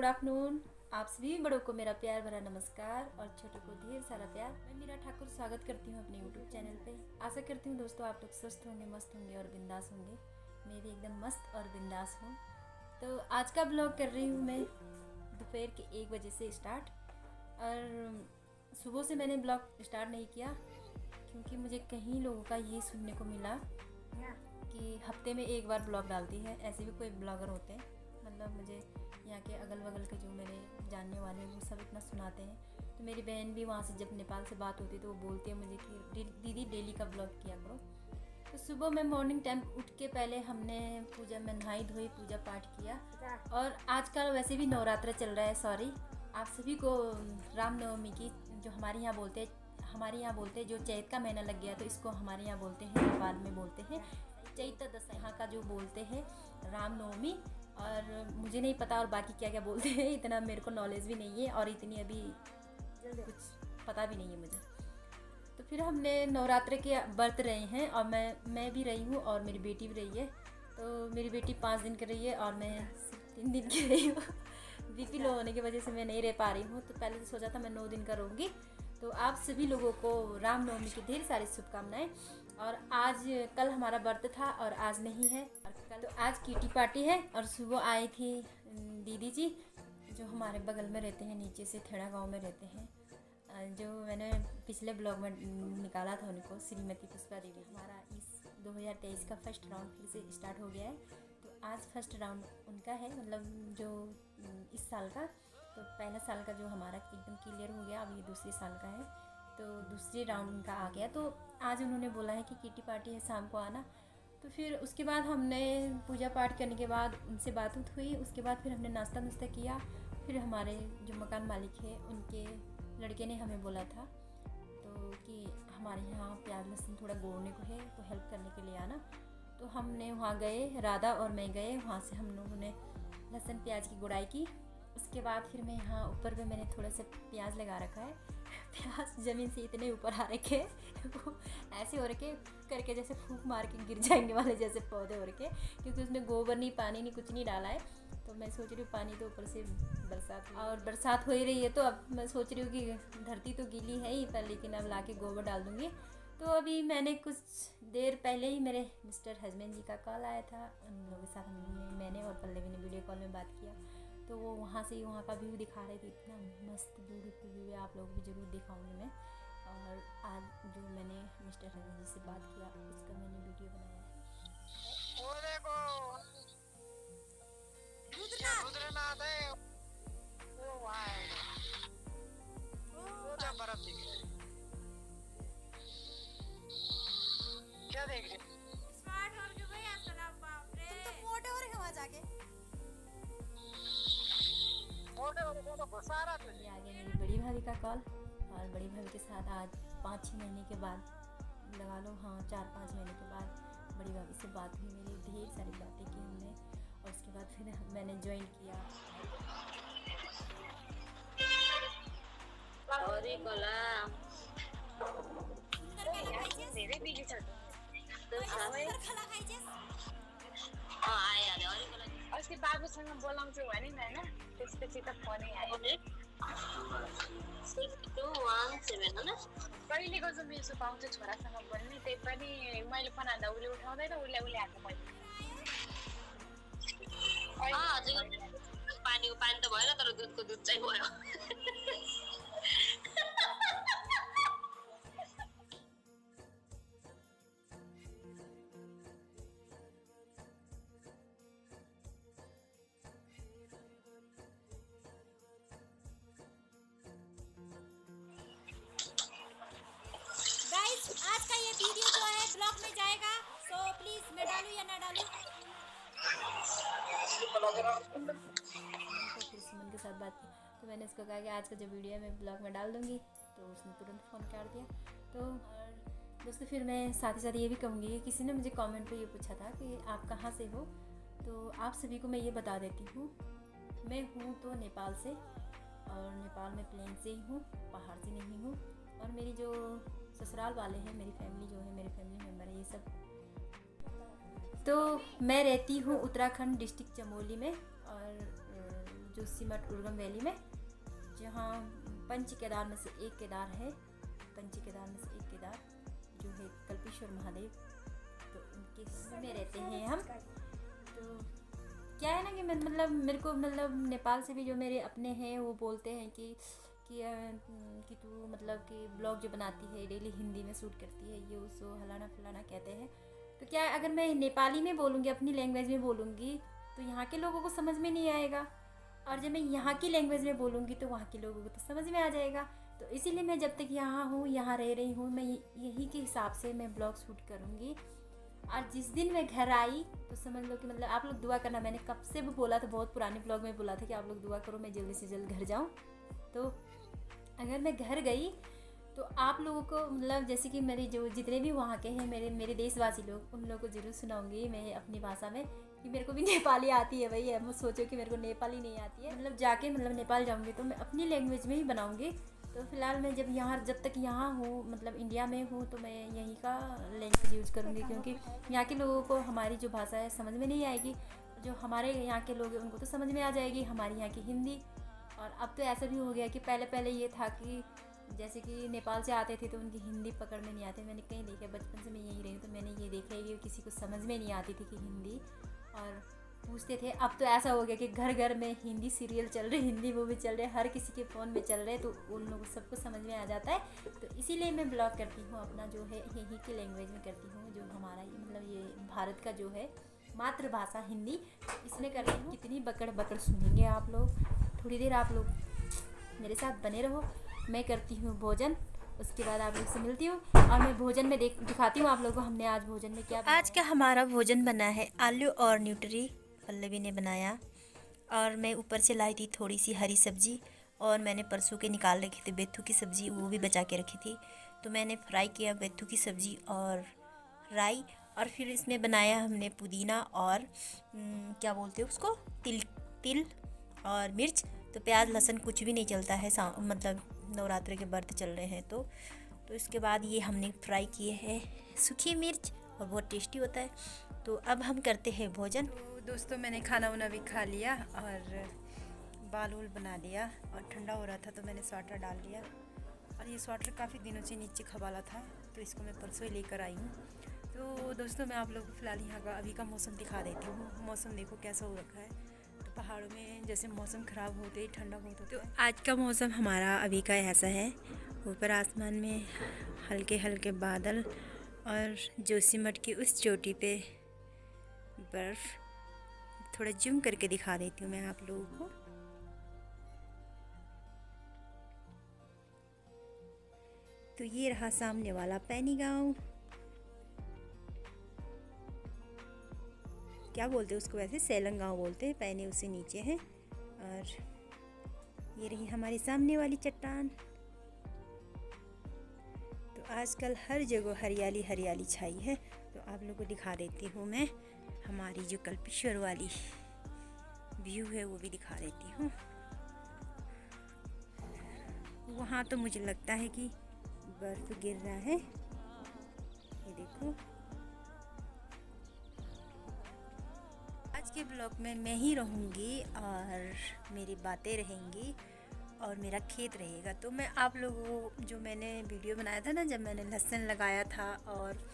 Afternoon. आप सभी बड़ों को मेरा प्यार भरा नमस्कार और छोटों को ढेर सारा प्यार। मैं मीरा ठाकुर स्वागत करती हूँ अपने यूट्यूब चैनल पे। आशा करती हूँ दोस्तों आप लोग स्वस्थ होंगे, मस्त होंगे और बिंदास होंगे। मैं भी एकदम मस्त और बिंदास हूँ। तो आज का ब्लॉग कर रही हूँ मैं दोपहर के 1 बजे से स्टार्ट। और सुबह से मैंने ब्लॉग स्टार्ट नहीं किया क्योंकि मुझे कहीं लोगों का ये सुनने को मिला कि हफ्ते में एक बार ब्लॉग डालती है। ऐसे भी कोई ब्लॉगर होते हैं, मतलब मुझे यहाँ के अगल बगल के जो मेरे जानने वाले हैं वो सब इतना सुनाते हैं। तो मेरी बहन भी वहाँ से जब नेपाल से बात होती है तो वो बोलती है मुझे कि दीदी डेली का ब्लॉग किया करो। तो सुबह में मॉर्निंग टाइम उठ के पहले हमने पूजा में नहाई धोई पूजा पाठ किया। और आजकल वैसे भी नवरात्र चल रहा है। सॉरी आप सभी को रामनवमी की, जो हमारे यहाँ बोलते हैं जो चैत का महीना लग गया तो इसको हमारे यहाँ बोलते हैं, नेपाल में बोलते हैं चैत दशहरा, यहाँ का जो बोलते हैं रामनवमी। और मुझे नहीं पता और बाकी क्या क्या बोलते हैं, इतना मेरे को नॉलेज भी नहीं है और इतनी अभी कुछ पता भी नहीं है मुझे। तो फिर हमने नवरात्र के व्रत रहे हैं और मैं भी रही हूँ और मेरी बेटी भी रही है। तो मेरी बेटी 5 दिन कर रही है और मैं सिर्फ 3 दिन की रही हूँ। बीपी लो होने की वजह से मैं नहीं रह पा रही हूँ। तो पहले तो सोचा था मैं 9 दिन का रहूँगी। तो आप सभी लोगों को रामनवमी की ढेर सारी शुभकामनाएं। और कल हमारा व्रत था और आज नहीं है। और कल तो आज किटी पार्टी है। और सुबह आई थी दीदी जी जो हमारे बगल में रहते हैं, नीचे से थेड़ा गांव में रहते हैं, जो मैंने पिछले ब्लॉग में निकाला था उनको, श्रीमती पुष्पा देवी। हमारा इस 2023 का फर्स्ट राउंड फिर से स्टार्ट हो गया है। तो आज फर्स्ट राउंड उनका है, मतलब जो इस साल का। तो पहला साल का जो हमारा एकदम क्लियर हो गया, अब ये दूसरे साल का है। तो दूसरे राउंड उनका आ गया। तो आज उन्होंने बोला है कि किटी पार्टी है, शाम को आना। तो फिर उसके बाद हमने पूजा पाठ करने के बाद उनसे बात हुई। उसके बाद फिर हमने नाश्ता नुश्ता किया। फिर हमारे जो मकान मालिक है उनके लड़के ने हमें बोला था तो कि हमारे यहाँ प्याज लहसुन थोड़ा गोड़ने को है तो हेल्प करने के लिए आना। तो हमने वहाँ गए, राधा और मैं गए। वहाँ से हम लोगों ने लहसुन प्याज की गुड़ाई की। उसके बाद फिर मैं यहाँ ऊपर पे मैंने थोड़ा सा प्याज लगा रखा है। प्याज ज़मीन से इतने ऊपर आ रखे वो ऐसे हो रखे करके जैसे फूंक मार के गिर जाएंगे वाले जैसे पौधे हो रखे, क्योंकि उसमें गोबर नहीं, पानी नहीं, कुछ नहीं डाला है। तो मैं सोच रही हूँ पानी तो ऊपर से बरसात हो ही रही है। तो अब मैं सोच रही हूँ कि धरती तो गीली है ही पर, लेकिन अब लाके गोबर डाल दूँगी। तो अभी मैंने कुछ देर पहले ही मेरे मिस्टर हस्बैंड जी का कॉल आया था। उन लोगों के साथ मैंने और पल्लवी ने वीडियो कॉल में बात किया। तो वो वहाँ से वहाँ का व्यू दिखा रहे थे, इतना मस्त ब्यूटीफुल व्यू है। आप लोग भी ज़रूर दिखाऊंगी मैं। और आज जो मैंने मिस्टर हस्बैंड जी से बात किया उसका मैंने वीडियो बनाया है। रुद्रनाथ है वो, वहाँ है वो जब बर्फ दिख रहा है। क्या देख रहे स्मार्ट हो गए भाई असला, बाप रे तुम तो मोटे हो रहे हो वहाँ जाके। मोटे हो रहे तो घुसा रहा था। ये आ गया मेरी बड़ी भाभी का कॉल। और बड़ी भाभी के साथ आज 5-6 महीने के बाद, लगा लो हाँ 4-5 महीने के बाद बड़ी भाभी से बात हुई मेरी। ढेर सारी बातें की हमने। और उसके बाद फिर मैंने ज्वाइन किया। अरे कला सुंदर केला खाइछेस? धेरै बिजी छ तो सुंदर खाना खाइछेस? आयो अरे कला अस्ति बाबुसँग बोलाउँछु भने नि हैन, त्यसपछि त फोनै आयो। 6217 हो न। कहिलेको चाहिँ मेसो पाउँछु छोरासँग बोल्ने, त्यही पनि मैले फोन हाल्दा उसले उठाउँदैन, उसले हाल्छ मैले। पानी त भएन तर दुधको दुध चाहिँ भयो। गाइस आज का ये वीडियो जो है ब्लॉग में जाएगा, सो प्लीज मैं डालूं या ना डालूं? फिर सुमन के साथ बात की तो मैंने उसको कहा कि आज का जो वीडियो है मैं ब्लॉग में डाल दूँगी। तो उसने तुरंत फ़ोन कर दिया। तो और दोस्तों फिर मैं साथ ही साथ ये भी कहूँगी कि किसी ने मुझे कमेंट पे ये पूछा था कि आप कहाँ से हो। तो आप सभी को मैं ये बता देती हूँ, मैं हूँ तो नेपाल से, और नेपाल में प्लेन से ही हूँ, पहाड़ से नहीं हूँ। और मेरी जो ससुराल वाले हैं, मेरी फैमिली जो है, मेरे फैमिली मेम्बर है ये सब। तो मैं रहती हूँ उत्तराखंड डिस्ट्रिक्ट चमोली में। और जोशीमठ उर्गम वैली में, जहाँ पंच केदार में से एक केदार है, पंच केदार में से एक केदार जो है कल्पेश्वर महादेव, तो उनके में रहते हैं हम। तो क्या है ना कि मैं मतलब मेरे को मतलब नेपाल से भी जो मेरे अपने हैं वो बोलते हैं कि तू मतलब कि ब्लॉग जो बनाती है डेली हिंदी में शूट करती है, ये उसको हलाना फलाना कहते हैं। तो क्या है, अगर मैं नेपाली में बोलूँगी, अपनी लैंग्वेज में बोलूँगी, तो यहाँ के लोगों को समझ में नहीं आएगा, और जब मैं यहाँ की लैंग्वेज में बोलूँगी तो वहाँ के लोगों को तो समझ में आ जाएगा। तो इसीलिए मैं जब तक यहाँ हूँ, यहाँ रह रही हूँ, मैं यही के हिसाब से मैं ब्लॉग शूट करूँगी। और जिस दिन मैं घर आई तो समझ लो कि मतलब आप लोग दुआ करना, मैंने कब से भी बोला था, बहुत पुराने ब्लॉग में बोला था कि आप लोग दुआ करो मैं जल्दी से जल्द घर जाऊँ। तो अगर मैं घर गई तो आप लोगों को मतलब जैसे कि मेरे जो जितने भी वहाँ के हैं मेरे देशवासी लोग, उन लोगों को ज़रूर सुनाऊंगी मैं अपनी भाषा में, कि मेरे को भी नेपाली आती है भाई। मैं सोचो कि मेरे को नेपाली नहीं आती है, मतलब जाके मतलब नेपाल जाऊँगी तो मैं अपनी लैंग्वेज में ही बनाऊँगी। तो फिलहाल मैं जब तक यहाँ हूँ, मतलब इंडिया में हूँ, तो मैं यहीं का लैंग्वेज यूज़ करूँगी, क्योंकि यहाँ के लोगों को हमारी जो भाषा है समझ में नहीं आएगी। जो हमारे यहाँ के लोग हैं उनको तो समझ में आ जाएगी हमारी यहाँ की हिंदी। और अब तो ऐसा भी हो गया कि पहले ये था कि जैसे कि नेपाल से आते थे तो उनकी हिंदी पकड़ में नहीं आती। मैंने कहीं देखा, बचपन से मैं यहीं रही हूँ तो मैंने ये देखा है कि किसी को समझ में नहीं आती थी कि हिंदी, और पूछते थे। अब तो ऐसा हो गया कि घर घर में हिंदी सीरियल चल रहे, हिंदी मूवी चल रहे, हर किसी के फ़ोन में चल रहे, तो उन लोगों सबको समझ में आ जाता है। तो इसीलिए मैं ब्लॉग करती हूँ अपना जो है यहीं की लैंग्वेज में करती हूँ, जो हमारा ये मतलब ये भारत का जो है मातृभाषा हिंदी, इसमें करती हूँ। कितनी बकड़ बकड़ सुनेंगे आप लोग, थोड़ी देर आप लोग मेरे साथ बने रहो। मैं करती हूँ भोजन, उसके बाद आप लोग से मिलती हूँ और मैं भोजन में दिखाती हूँ आप लोगों को हमने आज भोजन में क्या। आज का हमारा भोजन बना है आलू और न्यूट्री, पल्लवी ने बनाया, और मैं ऊपर से लाई थी थोड़ी सी हरी सब्जी, और मैंने परसों के निकाल रखी थी बेथू की सब्ज़ी, वो भी बचा के रखी थी। तो मैंने फ्राई किया बेथू की सब्ज़ी और राई, और फिर इसमें बनाया हमने पुदीना और क्या बोलते हैं उसको, तिल और मिर्च। तो प्याज लहसुन कुछ भी नहीं चलता है, मतलब नवरात्रि के व्रत चल रहे हैं तो इसके बाद ये हमने फ्राई किए हैं सूखी मिर्च, और बहुत टेस्टी होता है। तो अब हम करते हैं भोजन। तो दोस्तों मैंने खाना वाना भी खा लिया और बाल उल बना लिया, और ठंडा हो रहा था तो मैंने स्वेटर डाल लिया। और ये स्वेटर काफ़ी दिनों से नीचे खबाला था, तो इसको मैं परसों ही लेकर आई हूँ। तो दोस्तों मैं आप लोगों को फ़िलहाल यहाँ का अभी का मौसम दिखा देती हूँ। मौसम देखो कैसा हो रखा है। तो पहाड़ों में जैसे मौसम ख़राब होते ही ठंडा बहुत होता है, तो आज का मौसम हमारा अभी का ऐसा है। ऊपर आसमान में हल्के हल्के बादल, और जोशीमठ की उस चोटी पे बर्फ़। थोड़ा जूम करके दिखा देती हूँ मैं आप लोगों को। तो ये रहा सामने वाला पैनी गांव, क्या बोलते हैं उसको, वैसे सैलंग गांव बोलते हैं, पैनी उससे नीचे है। और ये रही हमारी सामने वाली चट्टान। तो आजकल हर जगह हरियाली हरियाली छाई है। तो आप लोगों को दिखा देती हूँ मैं हमारी जो कल्पेश्वर वाली व्यू है वो भी दिखा देती हूँ। वहाँ तो मुझे लगता है कि बर्फ़ गिर रहा है, ये देखो। आज के ब्लॉग में मैं ही रहूँगी और मेरी बातें रहेंगी और मेरा खेत रहेगा। तो मैं आप लोगों को जो मैंने वीडियो बनाया था ना, जब मैंने लहसुन लगाया था और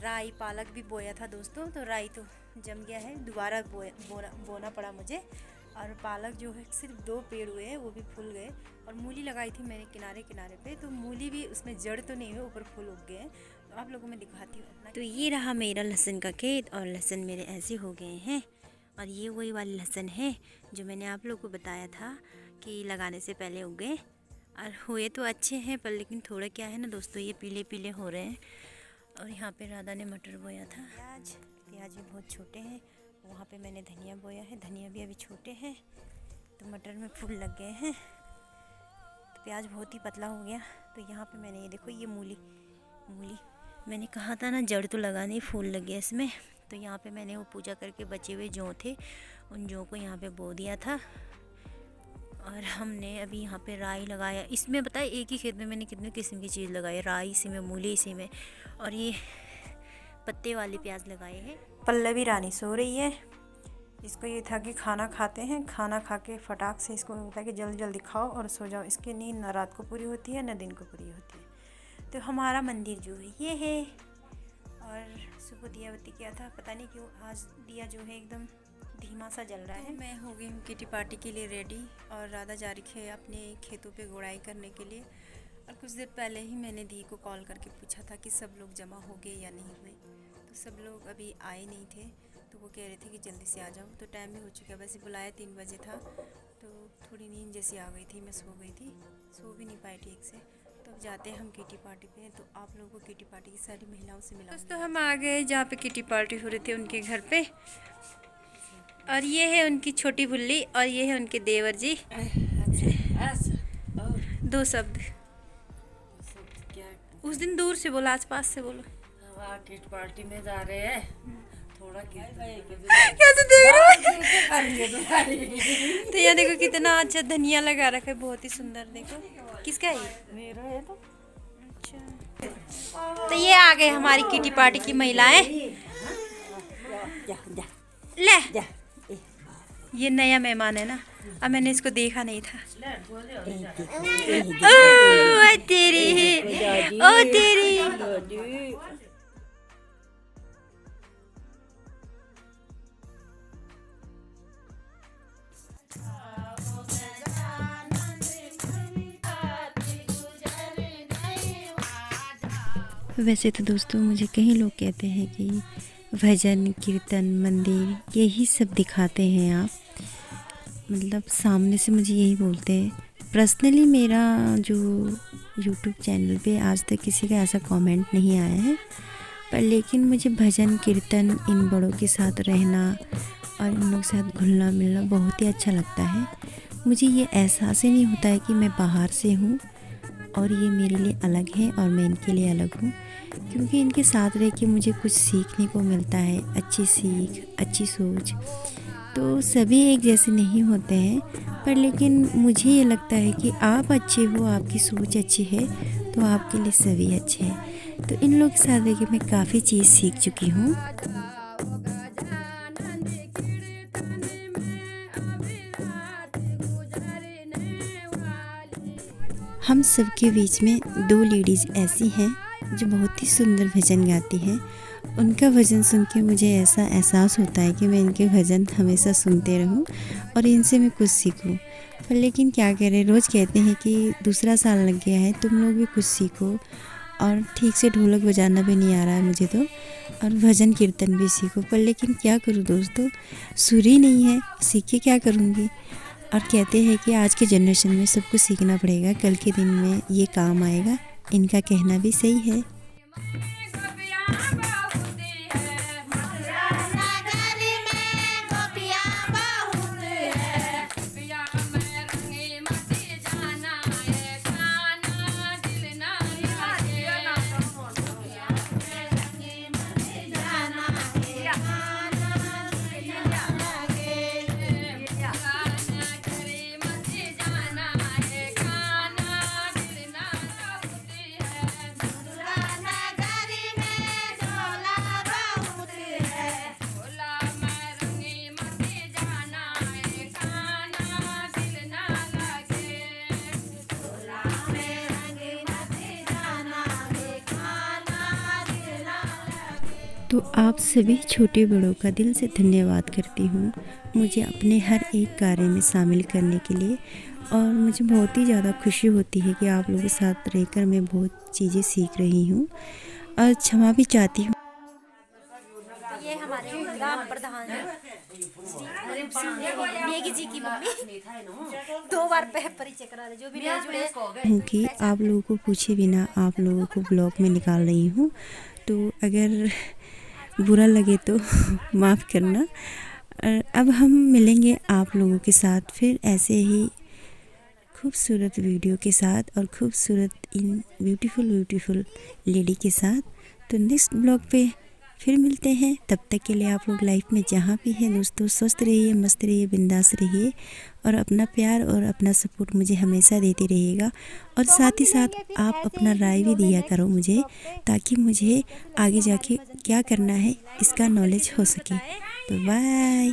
राई पालक भी बोया था दोस्तों, तो राई तो जम गया है, दोबारा बोना पड़ा मुझे। और पालक जो है सिर्फ 2 पेड़ हुए हैं, वो भी फूल गए। और मूली लगाई थी मैंने किनारे किनारे पे, तो मूली भी उसमें जड़ तो नहीं है, ऊपर फूल उग गए हैं। तो आप लोगों को मैं दिखाती हूँ अपना। तो ये रहा मेरा लहसुन का खेत, और लहसुन मेरे ऐसे हो गए हैं। और ये वही वाली लहसुन है जो मैंने आप लोगों को बताया था कि लगाने से पहले उग गए, और हुए तो अच्छे हैं, पर लेकिन थोड़ा क्या है ना दोस्तों, ये पीले पीले हो रहे हैं। और यहाँ पे राधा ने मटर बोया था, प्याज भी बहुत छोटे हैं। वहाँ पे मैंने धनिया बोया है, धनिया भी अभी छोटे हैं। तो मटर में फूल लग गए हैं, तो प्याज बहुत ही पतला हो गया। तो यहाँ पे मैंने ये देखो, ये मूली मैंने कहा था ना जड़ तो लगानी, फूल लग गया इसमें। तो यहाँ पे मैंने वो पूजा करके बचे हुए जौ थे, उन जौ को यहाँ पे बो दिया था। और हमने अभी यहाँ पे राई लगाया। इसमें बताए एक ही खेत में मैंने कितने किस्म की चीज़ लगाई, राई इसी में, मूली इसी में, और ये पत्ते वाले प्याज लगाए हैं। पल्लवी रानी सो रही है, इसको ये था कि खाना खाते हैं, खाना खा के फटाक से इसको होता है कि जल्दी जल्दी खाओ और सो जाओ। इसकी नींद ना रात को पूरी होती है ना दिन को पूरी होती है। तो हमारा मंदिर जो है ये है। और सुबह दिया बत्ती किया था, पता नहीं क्यों आज दिया जो है एकदम धीमा सा जल रहा है। तो मैं हो गई हूँ किटी पार्टी के लिए रेडी और राधा जा रही है अपने खेतों पे गुड़ाई करने के लिए। और कुछ देर पहले ही मैंने दी को कॉल करके पूछा था कि सब लोग जमा हो गए या नहीं हुए। तो सब लोग अभी आए नहीं थे, तो वो कह रहे थे कि जल्दी से आ जाओ। तो टाइम भी हो चुका है, वैसे बुलाया 3 बजे था, तो थोड़ी नींद जैसी आ गई थी, मैं सो गई थी, सो भी नहीं पाई ठीक से। तो अब जाते हैं हम किटी पार्टी पे। तो आप लोगों को किटी पार्टी की सारी महिलाओं से मिला। दोस्तों हम आ गए जहाँ पे किटी पार्टी हो रही थी उनके घर पे। और ये है उनकी छोटी बुल्ली और ये है उनके देवर जी। 2 शब्द उस दिन दूर से बोला, आज पास से बोलो। किट पार्टी में जा रहे हैं, थोड़ा कैसे देख रहे हो? तो ये देखो कितना अच्छा धनिया लगा रखा है, बहुत ही सुंदर। देखो किसका है ये? मेरा है तो। अच्छा, तो ये आ गए हमारी किटी पार्टी की महिलाएं। ले ये नया मेहमान है ना, अब मैंने इसको देखा नहीं था। ओ तेरी, ओ तेरी। वैसे तो दोस्तों मुझे कई लोग कहते हैं कि भजन कीर्तन मंदिर यही सब दिखाते हैं आप, मतलब सामने से मुझे यही बोलते हैं। पर्सनली मेरा जो यूट्यूब चैनल पे आज तक किसी का ऐसा कमेंट नहीं आया है, पर लेकिन मुझे भजन कीर्तन इन बड़ों के साथ रहना और इन लोगों के साथ घुलना मिलना बहुत ही अच्छा लगता है। मुझे ये एहसास ही नहीं होता है कि मैं बाहर से हूँ और ये मेरे लिए अलग है और मैं इनके लिए अलग हूँ, क्योंकि इनके साथ रह के मुझे कुछ सीखने को मिलता है, अच्छी सीख, अच्छी सोच। तो सभी एक जैसे नहीं होते हैं, पर लेकिन मुझे ये लगता है कि आप अच्छे हो, आपकी सोच अच्छी है तो आपके लिए सभी अच्छे हैं। तो इन लोगों के साथ रह के मैं काफ़ी चीज़ सीख चुकी हूँ। हम सबके बीच में 2 लेडीज़ ऐसी हैं जो बहुत ही सुंदर भजन गाती हैं। उनका भजन सुन के मुझे ऐसा एहसास होता है कि मैं इनके भजन हमेशा सुनते रहूं और इनसे मैं कुछ सीखूं। पर लेकिन क्या करें, रोज़ कहते हैं कि दूसरा साल लग गया है, तुम लोग भी कुछ सीखो। और ठीक से ढोलक बजाना भी नहीं आ रहा है मुझे तो, और भजन कीर्तन भी सीखो। पर लेकिन क्या करूँ दोस्तों, सुर ही नहीं है, सीख के क्या करूँगी। और कहते हैं कि आज के जनरेशन में सब कुछ सीखना पड़ेगा, कल के दिन में ये काम आएगा। इनका कहना भी सही है। तो आप सभी छोटे बड़ों का दिल से धन्यवाद करती हूँ मुझे अपने हर एक कार्य में शामिल करने के लिए। और मुझे बहुत ही ज़्यादा खुशी होती है कि आप लोगों के साथ रहकर मैं बहुत चीज़ें सीख रही हूँ और क्षमा भी चाहती हूँ। ये हमारे ग्राम प्रधान नेगी जी की मम्मी 2 बार परिचय करा रहे, जो भी नए जुड़े हूँ कि आप लोगों को पूछे बिना आप लोगों को ब्लॉग में निकाल रही हूँ, तो अगर बुरा लगे तो माफ़ करना। अब हम मिलेंगे आप लोगों के साथ फिर ऐसे ही खूबसूरत वीडियो के साथ और खूबसूरत इन ब्यूटीफुल लेडी के साथ। तो नेक्स्ट ब्लॉग पे फिर मिलते हैं। तब तक के लिए आप लोग लाइफ में जहाँ भी हैं दोस्तों, स्वस्थ रहिए, मस्त रहिए, बिंदास रहिए और अपना प्यार और अपना सपोर्ट मुझे हमेशा देते रहिएगा। और साथ ही साथ आप अपना राय भी दिया करो मुझे, ताकि मुझे आगे जाके क्या करना है इसका नॉलेज हो सके। तो बाय।